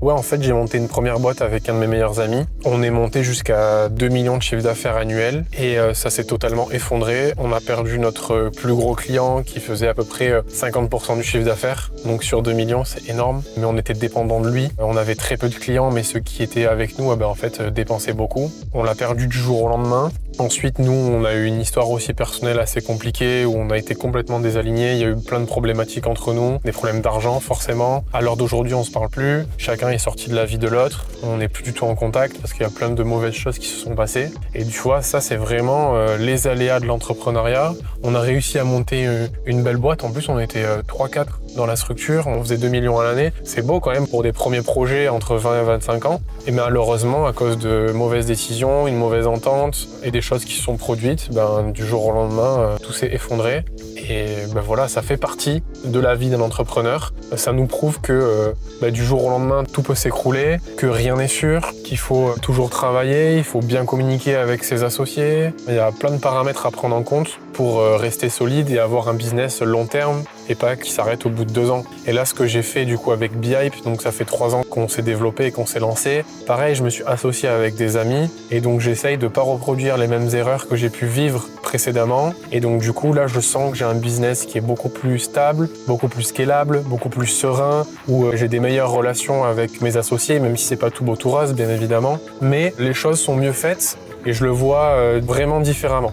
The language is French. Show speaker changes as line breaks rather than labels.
Ouais, en fait, j'ai monté une première boîte avec un de mes meilleurs amis. On est monté jusqu'à 2 millions de chiffre d'affaires annuel et ça s'est totalement effondré. On a perdu notre plus gros client qui faisait à peu près 50% du chiffre d'affaires. Donc sur 2 millions, c'est énorme, mais on était dépendant de lui. On avait très peu de clients, mais ceux qui étaient avec nous, en fait, dépensaient beaucoup. On l'a perdu du jour au lendemain. Ensuite, nous, on a eu une histoire aussi personnelle assez compliquée où on a été complètement désalignés. Il y a eu plein de problématiques entre nous, des problèmes d'argent forcément. À l'heure d'aujourd'hui, on se parle plus. Chacun est sorti de la vie de l'autre. On n'est plus du tout en contact parce qu'il y a plein de mauvaises choses qui se sont passées. Et tu vois, ça, c'est vraiment les aléas de l'entrepreneuriat. On a réussi à monter une belle boîte. En plus, on était 3-4 dans la structure. On faisait 2 millions à l'année. C'est beau quand même pour des premiers projets entre 20 et 25 ans. Et malheureusement, à cause de mauvaises décisions, une mauvaise entente et des choses qui se sont produites, du jour au lendemain, tout s'est effondré. Et voilà, ça fait partie de la vie d'un entrepreneur. Ça nous prouve que du jour au lendemain, tout peut s'écrouler, que rien n'est sûr, qu'il faut toujours travailler, il faut bien communiquer avec ses associés. Il y a plein de paramètres à prendre en compte pour rester solide et avoir un business long terme et pas qui s'arrête au bout de 2 ans. Et là, ce que j'ai fait du coup avec Beehype, donc ça fait 3 ans qu'on s'est développé et qu'on s'est lancé. Pareil, je me suis associé avec des amis et donc j'essaye de pas reproduire les mêmes erreurs que j'ai pu vivre précédemment. Et donc du coup, là, je sens que j'ai un business qui est beaucoup plus stable, beaucoup plus scalable, beaucoup plus serein, où j'ai des meilleures relations avec mes associés, même si c'est pas tout beau tout rose, bien évidemment. Mais les choses sont mieux faites et je le vois vraiment différemment.